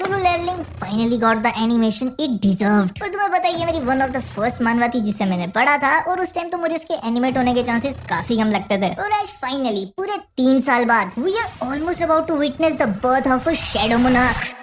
जिन्वू levelling finally got the animation it deserved. और तुम्हें पता है ये मेरी वन ऑफ द फर्स्ट मानवा थी जिसे मैंने पढ़ा था, और उस टाइम तो मुझे इसके एनिमेट होने के चांसेस काफी कम लगते थे। और आज फाइनली पूरे 3 साल बाद we are almost about to witness the birth of a shadow monarch.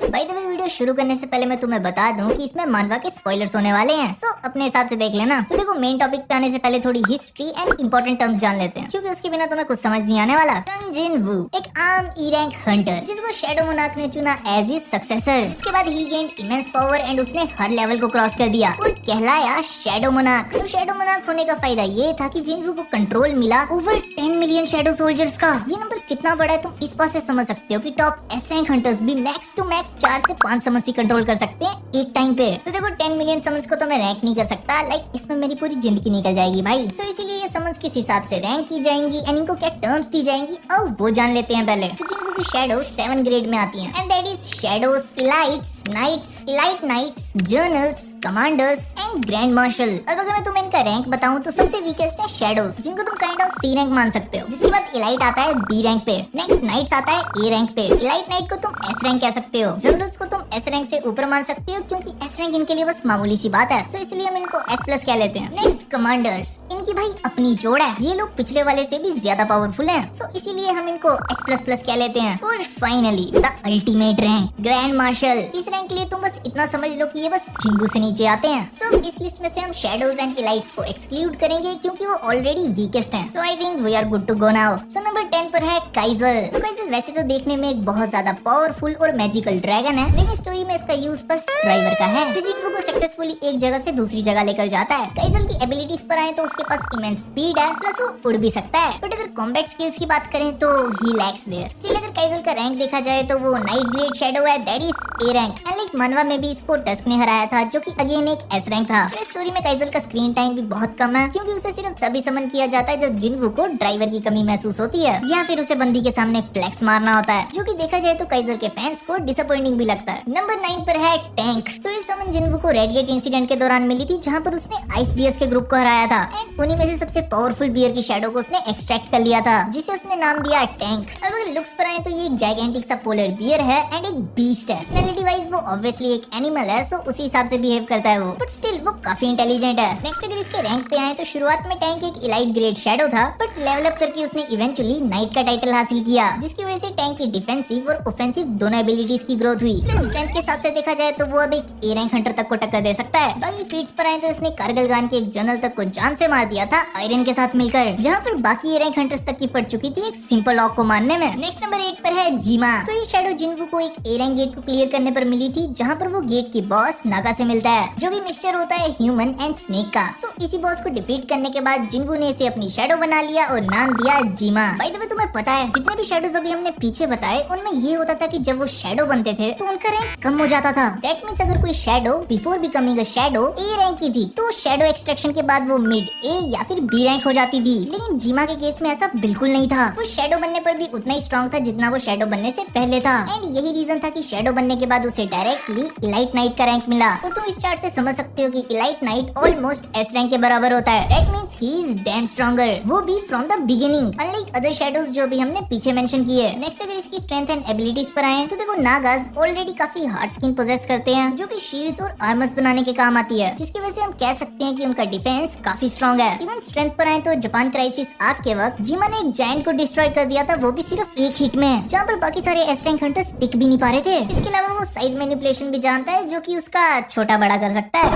भाई तो वीडियो शुरू करने से पहले मैं तुम्हें बता दूं कि इसमें मानवा के स्पॉयलर्स होने वाले हैं, सो अपने हिसाब से देख लेना। तो देखो मेन टॉपिक पे आने से पहले थोड़ी हिस्ट्री एंड इंपॉर्टेंट टर्म्स जान लेते हैं, क्योंकि उसके बिना तुम्हें कुछ समझ नहीं आने वाला। सन जिनवू एक आम ई रैंक हंटर जिसको शैडो मोनार्क ने चुना एज हिज सक्सेसर। इसके बाद ही गेन्ड इमेंस पावर एंड उसने हर लेवल को क्रॉस कर दिया और कहलाया शैडो मोनार्क। तो शैडो मोनार्क होने का फायदा ये था कि जिनवू को कंट्रोल मिला ओवर 10 मिलियन शैडो सोल्जर्स का। ये नंबर कितना बड़ा है तुम इस बात से समझ सकते हो कि टॉप एस रैंक हंटर्स भी मैक्स टू मैक्स 4 से 5 समन्स ही कंट्रोल कर सकते हैं एक टाइम पे। तो देखो 10 मिलियन समन्स को तो मैं रैंक नहीं कर सकता, लाइक इसमें मेरी पूरी जिंदगी निकल जाएगी भाई। सो इसीलिए ये समन्स किस हिसाब से रैंक की जाएंगी एंड इनको क्या टर्म्स दी जाएंगी और वो जान लेते हैं पहले। तो जिनको की शैडो 7 ग्रेड में आती हैं and that is shadows, elites, knights, elite knights, generals, commanders and grand marshal. अब अगर मैं तुम्हें इनका रैंक बताऊं तो सबसे वीकेस्ट है शैडोस, जिनको तुम काइंड ऑफ सी रैंक मान सकते हो। जिसके बाद इलाइट आता है बी रैंक पे, नेक्स्ट नाइट्स आता है ए रैंक पे, इलाइट नाइट को तुम एस रैंक कह सकते हो, जर्नल्स को तुम एस रैंक से ऊपर मान सकते हो क्योंकि एस रैंक इनके लिए बस मामूली सी बात है, सो इसलिए हम इनको एस प्लस कह लेते हैं। नेक्स्ट कमांडर्स, इनकी भाई अपनी जोड़ है, ये लोग पिछले वाले से भी ज्यादा पावरफुल हैं, सो इसीलिए हम इनको एस प्लस प्लस कह लेते हैं। और finally the ultimate rank grand marshal. इस रैंक के लिए तुम बस इतना समझ लो कि ये बस जिन्वू से नीचे आते हैं। सो इस लिस्ट में से हम शैडोज एंड इलाइट्स को एक्सक्लूड करेंगे क्योंकि वो ऑलरेडी वीकेस्ट हैं। So I think we are good to go now. So number 10 पर है काइजर। तो काइजर वैसे तो देखने में एक बहुत ज्यादा पावरफुल और मैजिकल ड्रैगन है, लेकिन स्टोरी में इसका यूज बस ड्राइवर का है जो जिन्वू को सक्सेसफुली एक जगह से दूसरी जगह लेकर जाता है। काइजर की एबिलिटीज पर आए तो उसके पास इमेंस स्पीड है, प्लस वो उड़ भी सकता है, बट अगर कॉम्बैट स्किल्स की बात करें तो ही लैक्स देयर। स्टिल अगर काइजर का रैंक देखा जाए तो वो नाइट ग्रेड शैडो है, that is A rank. And like मनवा में भी इसको टस्क ने हराया था जो कि अगेन एक एस रैंक था। इस स्टोरी में काइजर का स्क्रीन टाइम भी बहुत कम है क्योंकि उसे सिर्फ तभी समन किया जाता है जब जिन्वू को ड्राइवर की कमी महसूस होती है या फिर उसे बंदी के सामने फ्लेक्स मारना होता है, जो कि देखा जाए तो काइजर के फैंस को डिसअपॉइंटिंग भी लगता है। नंबर 9 पर है टैंक। तो इस समन जिन्वू को रेड गेट इंसिडेंट के दौरान मिली थी जहां पर उसने आइस बियर्स के ग्रुप को हराया था एंड उन्हीं में से सबसे पावरफुल बियर की शैडो को उसने एक्सट्रैक्ट कर लिया था जिसे उसने नाम दिया टैंक। अब अगर लुक्स पर आए तो ये एक जाइगेंटिक सा पोलर बियर है एंड एक बीस्ट है। पर्सनालिटी वाइज वो ऑब्वियसली एक एनिमल है, सो उसी हिसाब से बिहेव करता है वो, बट स्टिल वो काफी इंटेलिजेंट है। नेक्स्ट अगर इसके रैंक पे आए तो शुरुआत में टैंक एक इलाइट ग्रेड शैडो था, बट लेवल अप करके उसने इवेंचुअली नाइट का टाइटल हासिल किया, जिसकी वजह से टैंक की डिफेंसिव और ऑफेंसिव दोनों एबिलिटीज की ग्रोथ हुई। स्ट्रेंथ के हिसाब से देखा जाए तो वो अब एक ए रैंक हंटर तक को टक्कर दे सकता है। बाकी फीट्स पर आए तो उसने कारगिल गान के एक जनरल तक को जान से मार दिया था आयरन के साथ मिलकर, जहाँ पर बाकी ए रैंक हंटर्स तक की फट चुकी थी एक सिंपल लॉक को मारने में। नेक्स्ट नंबर 8 पर है जीमा। तो ये शैडो जिन्वू को एक ए रैंक गेट को क्लियर करने पर मिली थी जहाँ पर वो गेट की बॉस नागा से मिलता है, जो भी मिक्सचर होता है ह्यूमन एंड स्नेक का। सो इसी बॉस को डिफीट करने के बाद जिन्वू ने इसे अपनी शैडो बना लिया और नाम दिया जीमा। बाय द वे तुम्हें पता है जितने भी शैडोज अभी हमने पीछे बताए उनमें ये होता था कि जब वो शैडो बनते थे तो उनका रैंक कम हो जाता था। दैट मींस अगर कोई shadow before becoming a shadow A rank की थी तो शैडो एक्सट्रैक्शन के बाद वो मिड ए या फिर बी रैंक हो जाती थी, लेकिन जीमा के केस में ऐसा बिल्कुल नहीं था। वो शैडो बनने पर भी उतना ही स्ट्रॉन्ग था जितना वो शैडो बनने से पहले था एंड यही रीजन था कि शैडो बनने के बाद उसे डायरेक्टली इलाइट नाइट का रैंक मिला। तो तुम इस चार्ट से समझ सकते हो कि elite night almost S rank के बराबर होता है। That means he is damn stronger, वो भी from the beginning, unlike other shadows जो भी हमने पीछे मेंशन किए। नेक्स्ट अगर इसकी स्ट्रेंथ एंड एबिलिटीज पर आए तो देखो नागास ऑलरेडी काफी हार्ड स्किन पोजेस करते हैं जो कि शील्ड्स और आर्मर्स बनाने के काम आती है, जिसकी वजह से हम कह सकते हैं कि उनका डिफेंस काफी स्ट्रॉन्ग है। इवन स्ट्रेंथ पर आए तो जापान क्राइसिस आग के वक्त जीमा ने एक जायंट को डिस्ट्रॉय कर दिया था, वो भी सिर्फ एक हिट में, जहाँ पर बाकी सारे एस रैंक हंटर्स टिक भी नहीं पा रहे थे। इसके अलावा वो साइज मैनिपुलेशन भी जानता है जो कि उसका छोटा बड़ा कर सकता है।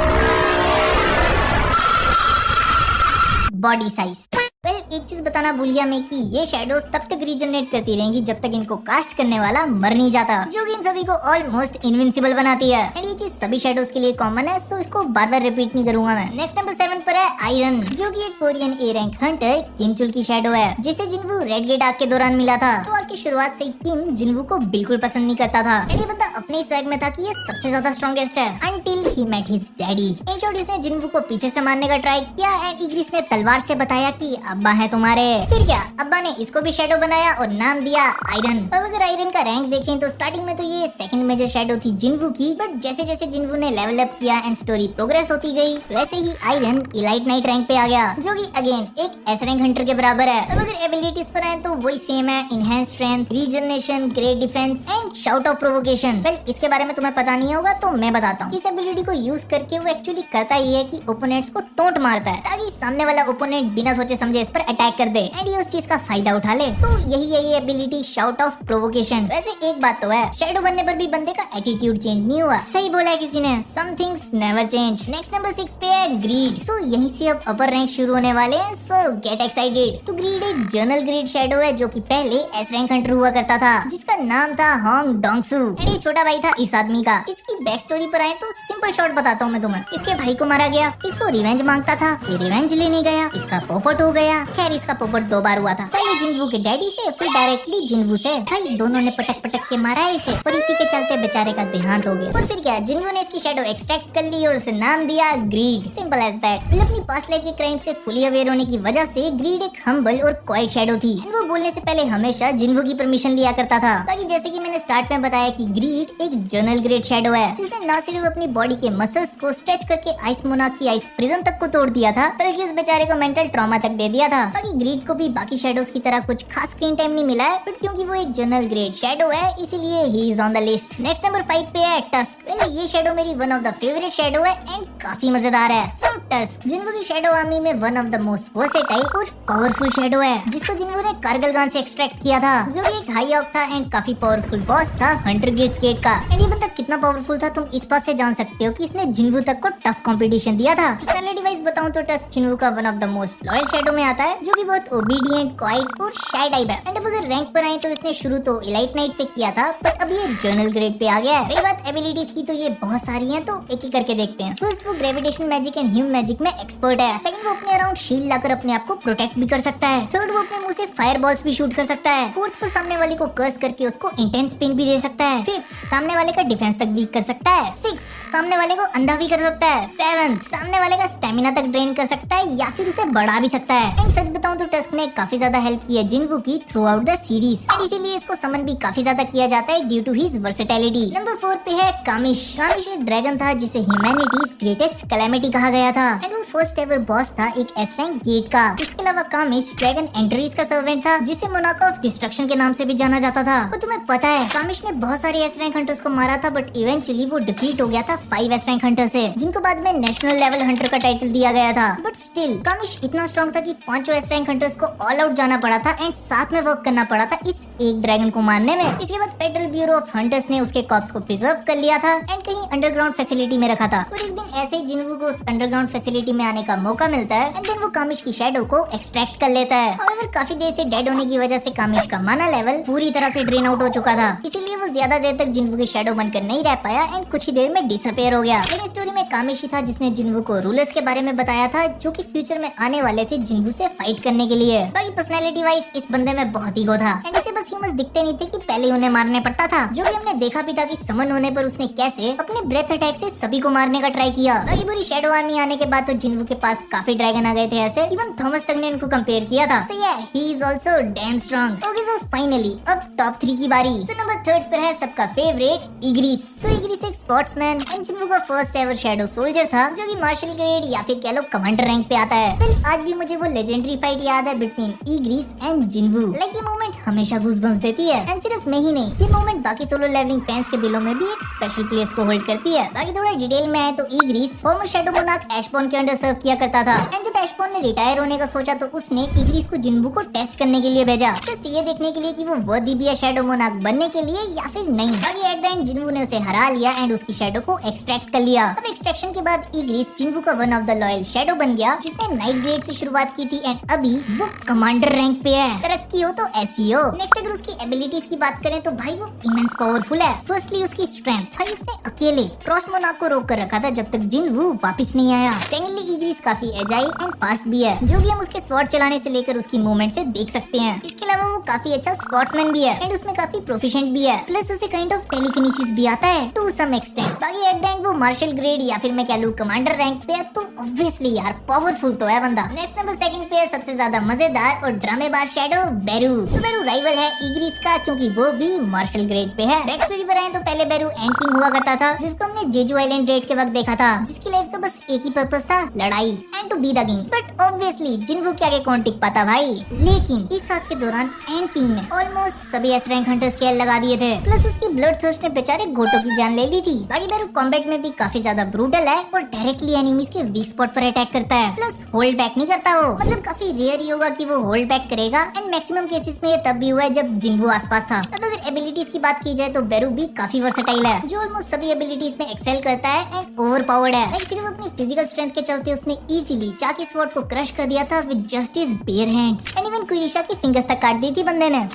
Body size. एक चीज बताना भूल गया मैं कि ये शैडोज तब तक रीजनरेट करती रहेंगी जब तक इनको कास्ट करने वाला मर नहीं जाता, जो कि इन सभी को ऑलमोस्ट इनविंसिबल बनाती है एंड ये चीज सभी शैडोज के लिए कॉमन है, सो इसको बार बार रिपीट नहीं करूंगा मैं। नेक्स्ट नंबर 7 पर है आयरन, जो कि एक कोरियन ए रैंक हंटर किमचुल की शैडो है, जिसे जिन्वू रेड गेट आग के दौरान मिला था। तो आग की शुरुआत से ही किम जिन्वू को बिल्कुल पसंद नहीं करता था एंड ये बंदा अपने स्वैग में था कि ये सबसे ज्यादा स्ट्रॉन्गेस्ट है until he met his daddy. In short इसने जिन्वू को पीछे से मारने का ट्राई किया एंड इग्रिस ने तलवार से बताया कि अब्बा है है तुम्हारे। फिर क्या, अब्बा ने इसको भी शैडो बनाया और नाम दिया आयरन। अब अगर आयरन का रैंक देखें तो स्टार्टिंग में तो ये सेकंड मेजर शैडो थी जिन्वू की, बट जैसे जैसे जिन्वू ने लेवल अप किया एंड स्टोरी प्रोग्रेस होती गई वैसे ही आयरन इलाइट नाइट रैंक पे आ गया, जो कि अगेन एक एस रैंक हंटर के बराबर है। अब अगर एबिलिटीज पर आए तो वही सेम है, enhance strength, regeneration, great defence and shout of provocation. Well, इसके बारे में तुम्हें पता नहीं होगा तो मैं बताता हूँ। इस एबिलिटी को यूज करके वो एक्चुअली करता ये है कि ओपोनेंट्स को टोंट मारता है ताकि सामने वाला ओपोनेंट बिना सोचे समझे इस पर अटैक कर दे एंड ये उस चीज का फायदा उठा ले। सो यही है ये एबिलिटी शाउट ऑफ प्रोवोकेशन। वैसे एक बात तो है, शैडो बनने पर भी बंदे का एटीट्यूड चेंज नहीं हुआ। सही बोला है किसी ने, some things never change. Next number 6 पे है ग्रीड। सो यहीं से अब अपर रैंक शुरू होने वाले हैं, सो गेट एक्साइटेड। तो ग्रीड एक जर्नल ग्रेड शैडो है जो कि पहले एस रैंक हंटर हुआ करता था, जिसका नाम था होंग डोंगसू एंड ये छोटा भाई था इस आदमी का। इसकी बैक स्टोरी पर आए तो सिंपल शॉर्ट बताता हूँ मैं तुम्हें। इसके भाई को मारा गया, इसको रिवेंज मांगता था, ये रिवेंज लेने गया, इसका पोपट हो गया। खैर इसका पोपट 2 बार हुआ था, पहले जिन्वू के डैडी से, फिर डायरेक्टली जिन्वू से। भाई दोनों ने पटक पटक के मारा है इसे और इसी के चलते बेचारे का देहांत हो गया। और फिर क्या, जिन्वू ने इसकी शैडो एक्सट्रैक्ट कर ली और उसे नाम दिया ग्रीड। Simple as that. अपनी पास्ट लाइफ के क्राइम से फुली अवेयर होने की वजह से ग्रीड एक हम्बल और क्वाइट शैडो थी। वो बोलने से पहले हमेशा जिन्वू की परमिशन लिया करता था। बाकी जैसे कि मैंने स्टार्ट में बताया कि ग्रीड एक जर्नल ग्रेड शैडो है, जिसने न सिर्फ अपनी बॉडी के मसल्स को स्ट्रेच करके आइस मोनार्क की आइस प्रिजन तक को तोड़ दिया था, बल्कि उस बेचारे को मेंटल ट्रॉमा तक दे दिया था। बाकी ग्रीड को भी बाकी शैडोज की तरह कुछ खास स्क्रीन टाइम नहीं मिला है, बट क्योंकि वो एक जनरल ग्रेड शैडो है इसीलिए he is on the list. Next number 5 पे है टस्क। वेल, ये शैडो मेरी one of the favourite shadow है एंड काफी मजेदार है। सो टस्क जिन्वू की शैडो आर्मी में one of the most versatile और पावरफुल शैडो है, जिसको जिन्वू ने कारगिल गन से एक्सट्रैक्ट किया था, जो एक हाई ऑफ था एंड काफी पावरफुल बॉस था हंटर गेट्स गेट का। एंड ये बंदा कितना पावरफुल था तुम इस बात से जान सकते हो कि इसने जिन्वू तक को टफ कंपटीशन दिया था। पर्सनालिटी वाइज बताऊं तो टस्क जिन्वू का one of the most loyal shadow में आता है, जो कि बहुत ओबीडिएंट, क्वाइट और शाय टाइप है। एंड अब अगर रैंक पर आए तो इसने शुरू तो इलाइट नाइट से किया था, पर अब ये जर्नल ग्रेड पे आ गया है। रही बात एबिलिटीज की तो ये बहुत सारी हैं, तो एक एक करके देखते हैं। फर्स्ट, वो gravitation magic and Hume magic में एक्सपर्ट है। सेकंड, वो अपने अराउंड शील्ड लाकर अपने आप को प्रोटेक्ट भी कर सकता है। थर्ड, वो अपने मुंह से फायर बॉल्स भी शूट कर सकता है। फोर्थ, वो सामने वाले को कर्स करके उसको इंटेंस पेन भी दे सकता है। फिफ्थ, सामने वाले का डिफेंस तक वीक कर सकता है। सिक्स्थ, सामने वाले को अंधा भी कर सकता है। सेवंथ, सामने वाले का स्टेमिना तक ड्रेन कर सकता है या फिर उसे बढ़ा भी सकता है। एंड सच बताऊं तो टस्क ने काफी ज्यादा हेल्प की है जिन्वू की throughout the series, and इसीलिए इसको समन भी काफी ज्यादा किया जाता है due to his versatility. Number 4 पे है कामिश। कामिश एक ड्रैगन था जिसे ह्यूमैनिटीज ग्रेटेस्ट कैलेमिटी कहा गया था, एंड वो फर्स्ट एवर बॉस था एक एस रैंक गेट का। इसके अलावा कामिश ड्रैगन एंट्रीज का सर्वेंट था, जिसे मोनार्क ऑफ डिस्ट्रक्शन के नाम से भी जाना जाता था। और तुम्हें पता है कामिश ने बहुत सारे एस रैंक हंटर्स को मारा था, बट इवेंचुअली वो डिफीट हो गया था 5 एस रैंक हंटर से, जिनको बाद में नेशनल लेवल हंटर का टाइटल दिया गया था। बट स्टिल कामिश इतना स्ट्रॉन्ग था कि 5 एस रैंक हंटर्स को ऑल आउट जाना पड़ा था एंड साथ में वर्क करना पड़ा था इस एक ड्रैगन को मारने में। इसके बाद फेडरल ब्यूरो ऑफ हंटर्स ने उसके कॉर्प्स को प्रिजर्व कर लिया था एंड कहीं अंडरग्राउंड फैसिलिटी में रखा था। और एक दिन ऐसे ही जिन्वू को उस अंडरग्राउंड फैसिलिटी में आने का मौका मिलता है एंड देन वो कामिश की शैडो को एक्सट्रैक्ट कर लेता है। हाउएवर काफी देर से डेड होने की वजह से कामिश का माना लेवल पूरी तरह से ड्रेन आउट हो चुका था, इसीलिए वो ज्यादा देर तक जिन्वू की शैडो बनकर नहीं रह पाया एंड कुछ ही देर में डिसअपीयर हो गया। लेकिन स्टोरी में कामिश ही था जिसने जिन्वू को रूलर्स के बारे में बताया था, जो कि फ्यूचर में आने वाले थे जिन्वू से फाइट करने के लिए। बाकी पर्सनालिटी वाइज इस बंदे में बहुत ईगो था एंड इसे बस ह्यूमंस दिखते नहीं थे कि पहले उन्हें मारने पड़ता था, जो भी हमने देखा भी था कि समन होने पर उसने कैसे अपने ब्रेथ अटैक से सभी को मारने का ट्राई किया। बाकी पूरी शैडो आर्मी आने के बाद तो जिन्वू के पास काफी ड्रैगन आ गए थे ऐसे, इवन थॉमस तक ने इनको कंपेयर किया था। सो yeah, he is also damn strong. Okay, so finally अब टॉप 3 की बारी। सो नंबर 3 पर है सबका फेवरेट इग्रिस। तो इग्रिस एक स्पोर्ट्समैन एंड जिन्वू का फर्स्ट एवर शैडो सोल्जर था, जो कि मार्शल ग्रेड या फिर कह लो कमांडर रैंक पे आता है। वेल, आज भी मुझे वो लेजेंडरी फाइट याद है बिटवीन इग्रिस एंड जिन्वू। लाइक ये मोमेंट हमेशा गूज़बम्स देती है एंड सिर्फ मैं ही नहीं, ये मोमेंट बाकी सोलो लेवलिंग फैंस के दिलों में भी एक स्पेशल प्लेस को होल्ड करती है। बाकी थोड़ा डिटेल में है तो इग्रिस फॉर्मर शैडो मोनार्क एशबॉर्न के अंडर सर्व किया करता था एंड जब एशबॉर्न ने रिटायर होने का सोचा तो उसने इग्रिस को जिन्वू को टेस्ट करने के लिए भेजा, जस्ट ये देखने के लिए कि वो वर्दी भी है शैडो मोनार्क बनने के लिए या फिर नहीं। बाकी एट द एंड जिन्वू ने उसे हरा लिया एंड उसकी शैडो को एक्सट्रैक्ट कर लिया। अब एक्सट्रैक्शन के बाद इग्रिस जिन्वू का one of the loyal shadow बन गया, जिसने नाइट ग्रेड से शुरुआत की थी एंड अभी वो कमांडर रैंक पे है। तरक्की हो तो ऐसी हो। नेक्स्ट अगर उसकी एबिलिटीज की बात करें तो भाई वो इमेंस पावरफुल है। फर्स्टली उसकी स्ट्रेंथ, भाई उसने अकेले फ्रॉस्ट मोनार्क को रोक कर रखा था जब तक जिन्वू वापस नहीं आया। सेकंडली इग्रिस काफी एजाइल एंड फास्ट भी है, जो कि हम उसके स्वॉर्ड चलाने से लेकर उसकी मूवमेंट से देख सकते हैं। इसके अलावा वो काफी अच्छा स्पोर्ट्समैन भी है एंड उसमें काफी प्रोफिशिएंट भी है, प्लस उसे काइंड ऑफ टेलीकिनेसिस भी आता है। To to some extent. बाकी एट द एंड वो मार्शल ग्रेड या फिर मैं कह लूं कमांडर रैंक पे है, तो ऑब्वियसली यार पावरफुल तो है बंदा। नेक्स्ट नंबर सेकंड पे है सबसे ज्यादा मजेदार और ड्रामेबाज शैडो बेरू। तो बेरू राइवल है इग्रिस का, क्योंकि वो भी मार्शल ग्रेड पे है। बैक स्टोरी पर आए तो पहले बेरू एंड किंग हुआ करता था, जिसको हमने जेजू आइलैंड रेड के वक्त देखा था, जिसकी लाइफ का बस एक ही पर्पस था, लड़ाई and to be the king. But obviously Jinwoo के आगे कौन टिक पाता भाई। लेकिन इस आर्क के दौरान एंड किंग ने ऑलमोस्ट सभी एस रैंक हंटर्स के लगा दिए थे, प्लस उसकी ब्लड थर्स्ट ने बेचारे गोटो की जान ले ली थी। बाकी बेरू कॉम्बैट में भी काफी ज्यादा ब्रूटल है और डायरेक्टली एनिमीज के वीक स्पॉट पर अटैक करता है, प्लस होल्ड बैक नहीं करता वो। मतलब काफी रेयर ही होगा कि वो होल्ड बैक करेगा, एंड मैक्सिमम केसेस में ये तब भी हुआ है जब जिन्वू आसपास था। अब अगर एबिलिटीज की बात की जाए तो बेरू भी काफी वर्सेटाइल है, जो ऑलमोस्ट सभी एबिलिटीज में एक्सेल करता है एंड ओवरपावर्ड है। लाइक सिर्फ अपनी फिजिकल स्ट्रेंथ के चलते उसने इजीली चाकी स्वॉर्ड को क्रश कर दिया था with just his bare hands, and even कुइरिशा की फिंगर्स तक काट दी थी बंदे ने।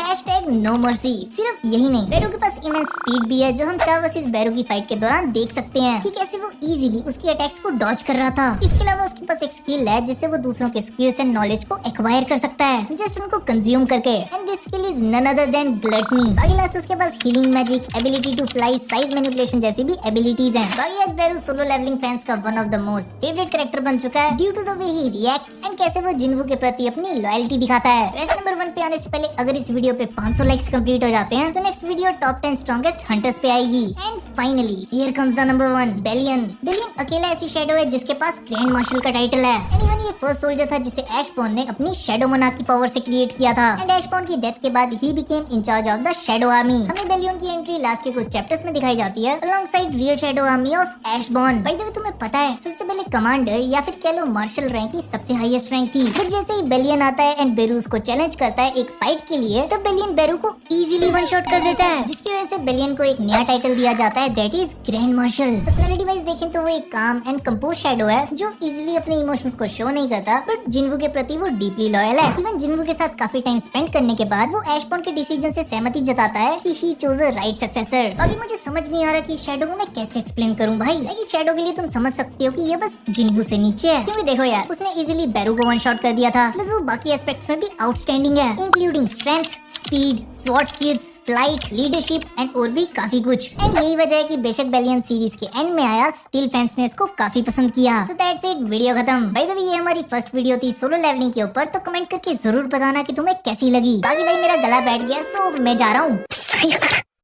#No mercy. सिर्फ यही नहीं, बेरू के पास इमेंस स्पीड भी है, जो हम चा वर्सेस बेरू की फाइट के दौरान देख सकते हैं कि कैसे वो इजीली उसकी अटैक्स को डॉज कर रहा था। इसके अलावा उसके पास एक स्किल है जिससे वो दूसरों के स्किल्स एंड नॉलेज को एक्वायर कर सकता है, जस्ट उनको कंज्यूम करके, and this skill is none other than gluttony. बाकी लास्ट उसके पास healing magic, ability to fly, size manipulation जैसी भी एबिलिटीज हैं। बाकी आज बेरू सोलो लेवलिंग फैंस का one of the most favourite character बन चुका है, due to the way he reacts and कैसे वो जिन्वू के प्रति अपनी लॉयल्टी दिखाता है। रेस नंबर 1 पे आने से पहले अगर इस वीडियो पे 500 लाइक्स कंप्लीट हो जाते हैं तो next video top 10 strongest hunters पे आएगी। And finally here comes the number 1, Bellion. Bellion अकेला ऐसी शैडो है जिसके पास ग्रैंड मार्शल का टाइटल है, एंड इवन ये फर्स्ट सोल्जर था जिसे एशबॉर्न ने अपनी शैडो मोनार्क की पावर से क्रिएट किया था, एंड एशबॉर्न की डेथ के बाद ही became in-charge of the shadow army. हमें बेलियन की एंट्री लास्ट के कुछ चैप्टर्स में दिखाई जाती है alongside real shadow army of Ashborn. By the way तुम्हें पता है सबसे पहले कमांडर या फिर कह लो मार्शल रैंक की सबसे हाईएस्ट रैंक थी। फिर जैसे ही बेलियन आता है एंड बेरू उसको चैलेंज करता है एक फाइट के लिए, तब बेलियन बेरू को इजीली वन शॉट कर देता है, जिसकी वजह से बेलियन को एक नया टाइटल दिया जाता है, that is grand marshal. Personality wise देखें तो वो एक काम एंड कंपोज शैडो है जो इजीली अपने इमोशंस को शो नहीं करता, बट जिन्वू के प्रति वो डीपली लॉयल है। इवन जिन्वू के साथ काफी टाइम स्पेंड करने के बाद वो एशबॉर्न के डिसीजन से सहमति जताता है कि he chose a right successor. अभी मुझे समझ नहीं आ रहा कि शैडो को मैं कैसे एक्सप्लेन करूं भाई। लेकिन शैडो के लिए तुम समझ सकते हो कि ये बस जिन्वू से नीचे है, क्योंकि देखो यार उसने इजीली बेरू को वन शॉट कर दिया था, प्लस वो बाकी एस्पेक्ट्स में भी आउटस्टैंडिंग है, including strength, speed, sword skills, flight, leadership and और भी काफी कुछ। एंड यही वजह है कि बेशक बेलियन सीरीज के एंड में आया, स्टिल फैंस ने इसको काफी पसंद किया। सो दैट्स इट, वीडियो खत्म। बाय द वे ये हमारी फर्स्ट वीडियो थी सोलो लेवलिंग के ऊपर, तो कमेंट करके जरूर बताना कि तुम्हें कैसी लगी। बाकी भाई मेरा गला बैठ गया, सो मैं जा रहा हूँ।